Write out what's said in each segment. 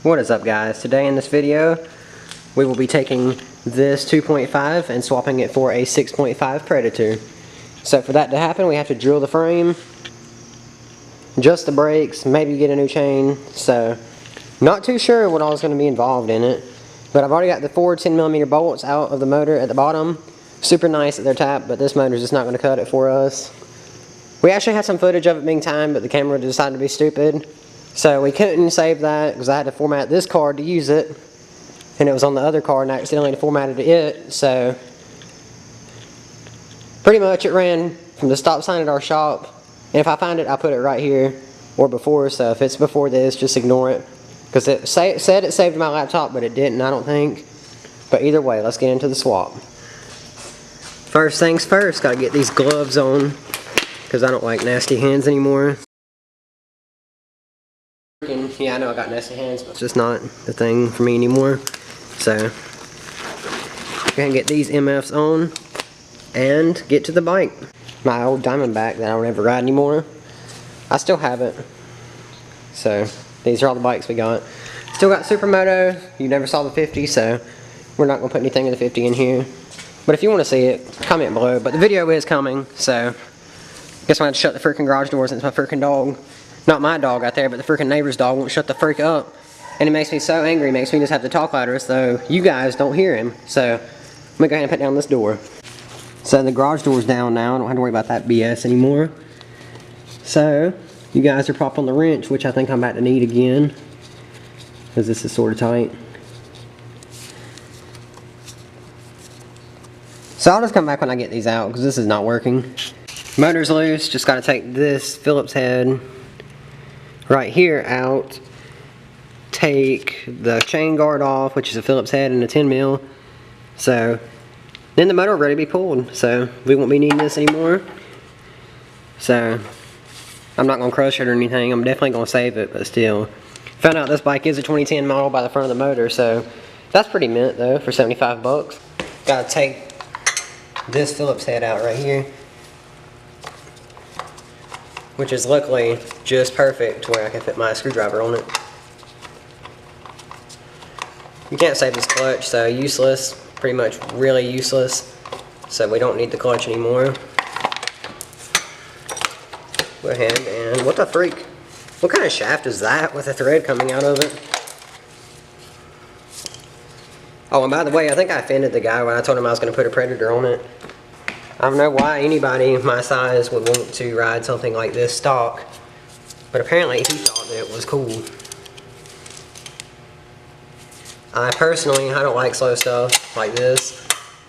What is up, guys? Today in this video we will be taking this 2.5 and swapping it for a 6.5 Predator. So for that to happen, we have to drill the frame, adjust the brakes, maybe get a new chain. So not too sure what all is going to be involved in it, but I've already got the 4 10mm bolts out of the motor at the bottom. Super nice that they're tapped, but this motor is just not going to cut it for us. We actually had some footage of it being timed, but the camera decided to be stupid. So we couldn't save that because I had to format this card to use it, and it was on the other card and I accidentally formatted it. So pretty much it ran from the stop sign at our shop, and if I find it I'll put it right here or before. So if it's before this, just ignore it, because it said it saved my laptop, but it didn't, I don't think. But either way, let's get into the swap. First things first, gotta get these gloves on because I don't like nasty hands anymore. Yeah, I know I got nasty hands, but it's just not the thing for me anymore. So, we're gonna get these MFs on and get to the bike. My old Diamondback that I don't ever ride anymore, I still have it. So, these are all the bikes we got. Still got Supermoto. You never saw the 50, so we're not gonna put anything of the 50 in here. But if you want to see it, comment below. But the video is coming, so guess I have to shut the freaking garage door since my freaking dog, not my dog out there, but the freaking neighbor's dog won't shut the freak up. And it makes me so angry, it makes me just have to talk louder so you guys don't hear him. So I'm gonna go ahead and put down this door. So the garage door's down now, I don't have to worry about that BS anymore. So you guys are propped on the wrench, which I think I'm about to need again, because this is sort of tight. So I'll just come back when I get these out, because this is not working. Motor's loose, just got to take this Phillips head right here out, take the chain guard off, which is a Phillips head and a 10mm. So then the motor will ready to be pulled, so we won't be needing this anymore. So I'm not going to crush it or anything, I'm definitely going to save it, but still. Found out this bike is a 2010 model by the front of the motor, so that's pretty mint though for 75 bucks. Got to take this Phillips head out right here, which is luckily just perfect to where I can fit my screwdriver on it. You can't save this clutch, so useless, pretty much really useless. So we don't need the clutch anymore. Go ahead and, what the freak? What kind of shaft is that with a thread coming out of it? Oh, and by the way, I think I offended the guy when I told him I was going to put a Predator on it. I don't know why anybody my size would want to ride something like this stock, but apparently he thought that it was cool. I don't like slow stuff like this.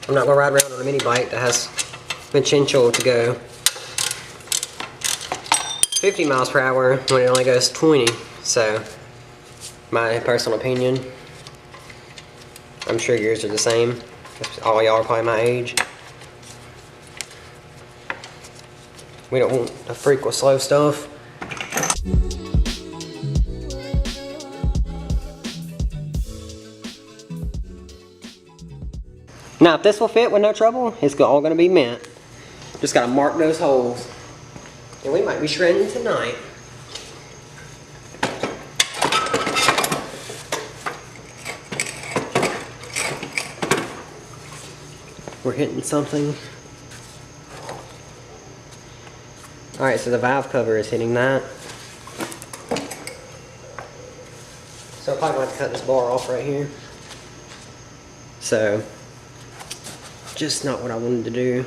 I'm not going to ride around on a mini bike that has potential to go 50 miles per hour when it only goes 20. So, my personal opinion. I'm sure yours are the same. All y'all are probably my age. We don't want a freak with slow stuff. Now, if this will fit with no trouble, it's all going to be mint. Just got to mark those holes. And we might be shredding tonight. We're hitting something. Alright, so the valve cover is hitting that. So I'm probably going to have to cut this bar off right here. So, just not what I wanted to do.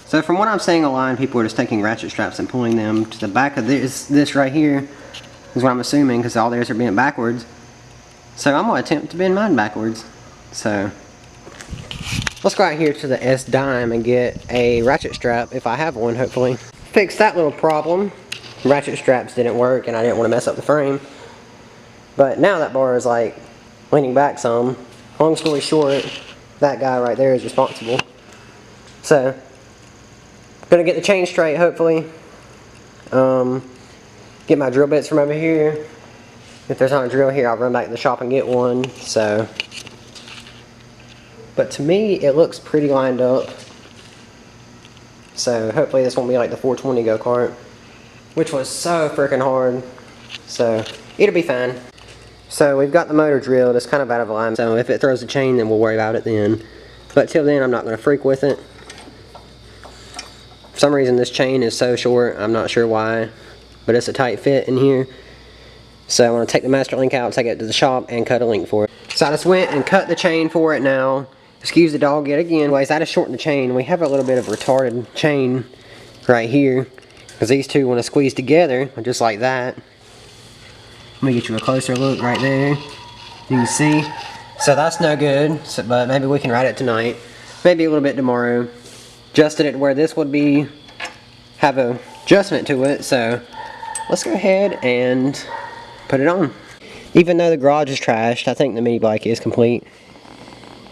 So from what I'm seeing online, people are just taking ratchet straps and pulling them to the back of this right here, is what I'm assuming, because all theirs are bent backwards. So I'm going to attempt to bend mine backwards. So let's go out here to the S-Dime and get a ratchet strap, if I have one, hopefully. Fix that little problem. Ratchet straps didn't work and I didn't want to mess up the frame. But now that bar is like leaning back some. Long story short, that guy right there is responsible. So, gonna get the chain straight, hopefully. Get my drill bits from over here. If there's not a drill here, I'll run back to the shop and get one. So, but to me, it looks pretty lined up. So hopefully this won't be like the 420 go-kart, which was so freaking hard. So it'll be fine. So we've got the motor drilled. It's kind of out of alignment. So if it throws a chain, then we'll worry about it then. But till then, I'm not going to freak with it. For some reason, this chain is so short. I'm not sure why, but it's a tight fit in here. So I'm going to take the master link out, take it to the shop, and cut a link for it. So I just went and cut the chain for it now. Excuse the dog yet again. Anyways, I just shortened the chain. We have a little bit of retarded chain right here, because these two want to squeeze together, just like that. Let me get you a closer look right there. You can see. So that's no good, so, but maybe we can ride it tonight. Maybe a little bit tomorrow. Adjusted it where this would be, have a adjustment to it, so let's go ahead and put it on. Even though the garage is trashed, I think the mini bike is complete.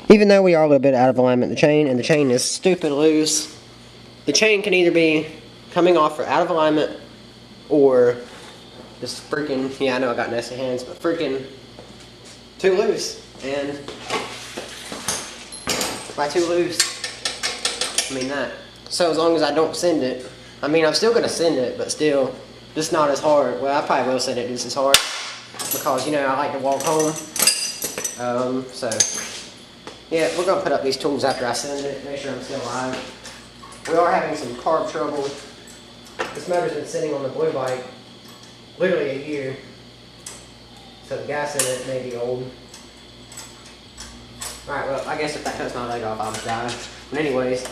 Even though we are a little bit out of alignment with the chain, and the chain is stupid loose. The chain can either be coming off or out of alignment, or just freaking, yeah, I know I got nasty hands, but freaking too loose. And by too loose, I mean that. So as long as I don't send it, I mean I'm still gonna send it, but still, just not as hard. Well, I probably will send it just as hard, because you know I like to walk home. So yeah, we're gonna put up these tools after I send it, make sure I'm still alive. We are having some carb trouble. This motor's been sitting on the blue bike literally a year, so the gas in it may be old. Alright, well, I guess if that cuts my leg off, I'll just die. But anyways,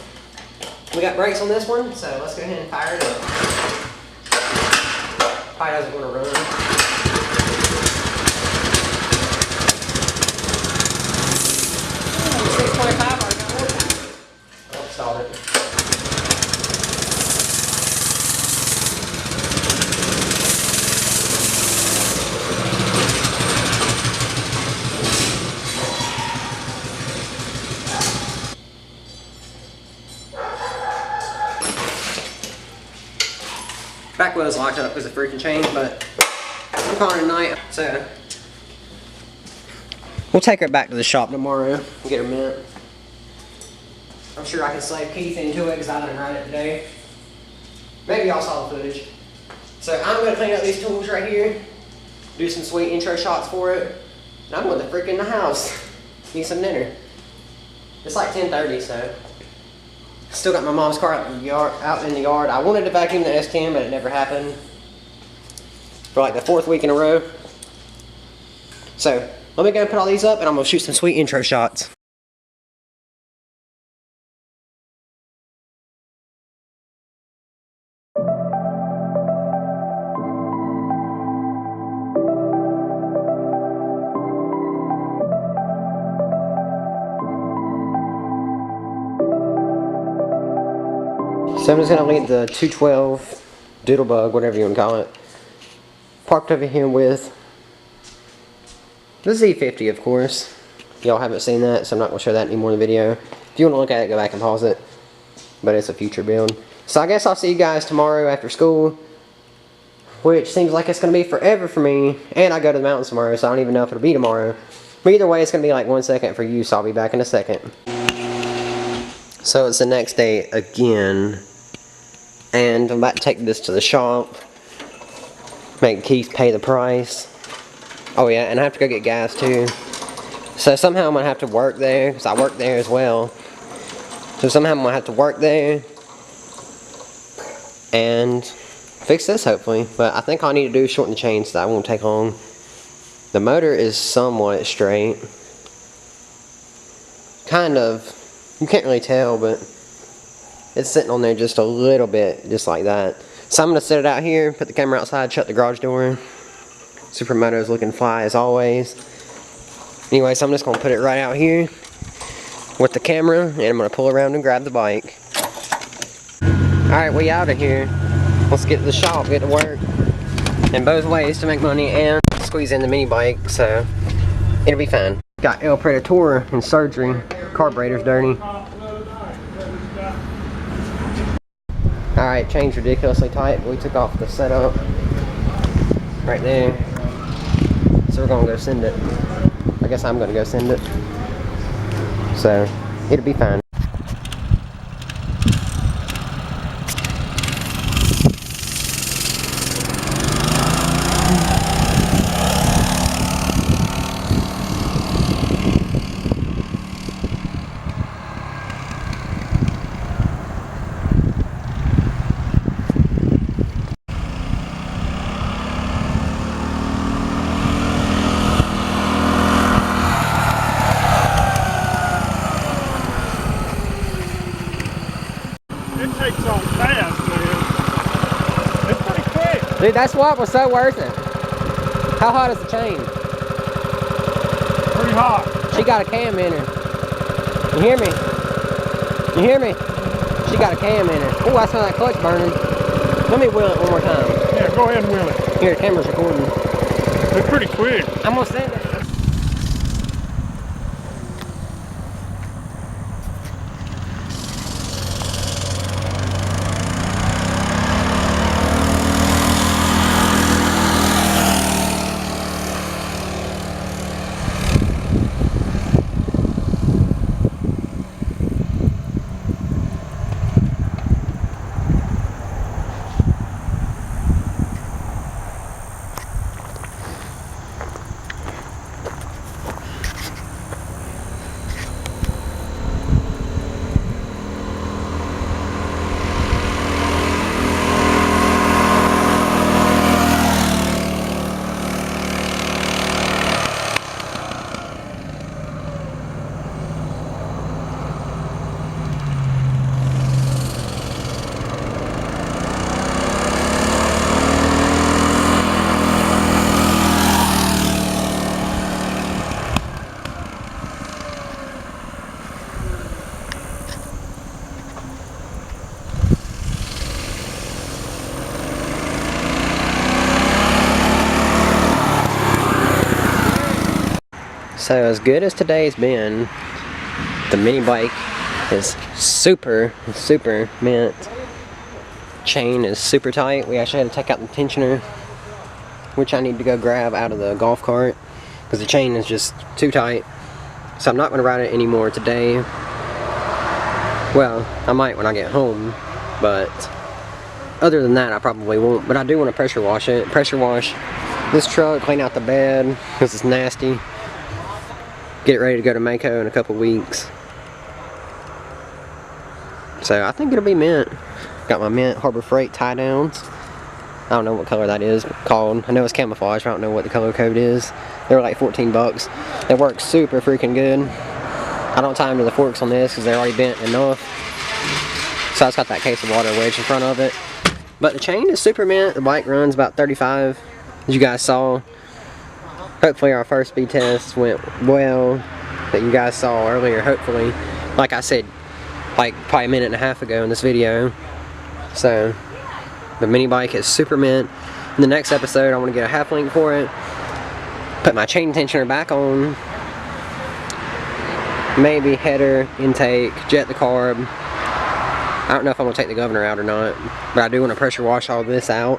we got brakes on this one, so let's go ahead and fire it up. Probably doesn't want to run. 625, I'll stall it. Back wheel's locked up because of the freaking chain, but I'm calling it a night. So we'll take her back to the shop tomorrow and get her mint. I'm sure I can slave Keith into it because I didn't ride it today. Maybe y'all saw the footage. So I'm going to clean up these tools right here, do some sweet intro shots for it, and I'm going to freaking the house, eat some dinner. It's like 10:30, so. Still got my mom's car out in the yard. I wanted to vacuum the S10, but it never happened for like the 4th week in a row. So let me go and put all these up, and I'm gonna shoot some sweet intro shots. So I'm just going to leave the 212 Doodlebug, whatever you want to call it, parked over here with the Z50, of course. Y'all haven't seen that, so I'm not going to show that anymore in the video. If you want to look at it, go back and pause it. But it's a future build. So I guess I'll see you guys tomorrow after school, which seems like it's going to be forever for me. And I go to the mountains tomorrow, so I don't even know if it'll be tomorrow. But either way, it's going to be like 1 second for you, so I'll be back in a second. So it's the next day again. And I'm about to take this to the shop, make Keith pay the price. Oh yeah, and I have to go get gas too. So somehow I'm going to have to work there, because I work there as well. So somehow I'm going to have to work there and fix this hopefully. But I think all I need to do is shorten the chain so that won't take long. The motor is somewhat straight. Kind of. You can't really tell, but it's sitting on there just a little bit, just like that. So I'm going to set it out here, put the camera outside, shut the garage door. Supermoto's looking fly as always. Anyway, so I'm just going to put it right out here with the camera, and I'm going to pull around and grab the bike. Alright, we out of here. Let's get to the shop, get to work. And both ways to make money and squeeze in the mini bike, so it'll be fine. Got El Predator in surgery. Carburetor's dirty. Alright, chain's ridiculously tight, but we took off the setup right there. So we're gonna go send it. I guess I'm gonna go send it. So it'll be fine. Dude, that swap was so worth it. How hot is the chain? Pretty hot. She got a cam in her. You hear me? You hear me? She got a cam in her. Oh, I smell that clutch burning. Let me wheel it one more time. Yeah, go ahead and wheel it. Here, the camera's recording. It's pretty quick. I'm gonna send it. So as good as today's been, the mini bike is super mint. Chain is super tight. We actually had to take out the tensioner, which I need to go grab out of the golf cart because the chain is just too tight. So I'm not going to ride it anymore today. Well, I might when I get home, but other than that I probably won't. But I do want to pressure wash it. Pressure wash this truck, clean out the bed because it's nasty. Get it ready to go to Mako in a couple weeks. So I think it'll be mint. Got my mint Harbor Freight tie downs. I don't know what color that is called. I know it's camouflage, but I don't know what the color code is. They were like 14 bucks. They work super freaking good. I don't tie them to the forks on this because they're already bent enough. So I just got that case of water wedged in front of it. But the chain is super mint. The bike runs about 35, as you guys saw. Hopefully our first speed test went well, that you guys saw earlier, hopefully. Like I said, like probably a minute and a half ago in this video. So, the mini bike is super mint. In the next episode, I want to get a half link for it. Put my chain tensioner back on. Maybe header, intake, jet the carb. I don't know if I'm going to take the governor out or not. But I do want to pressure wash all this out.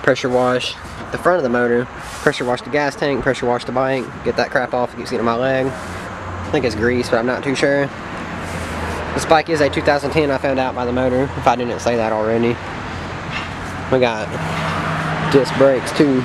Pressure wash the front of the motor. Pressure wash the gas tank. Pressure wash the bike. Get that crap off. It keeps getting on my leg. I think it's grease, but I'm not too sure. This bike is a 2010, I found out by the motor, if I didn't say that already. We got disc brakes too.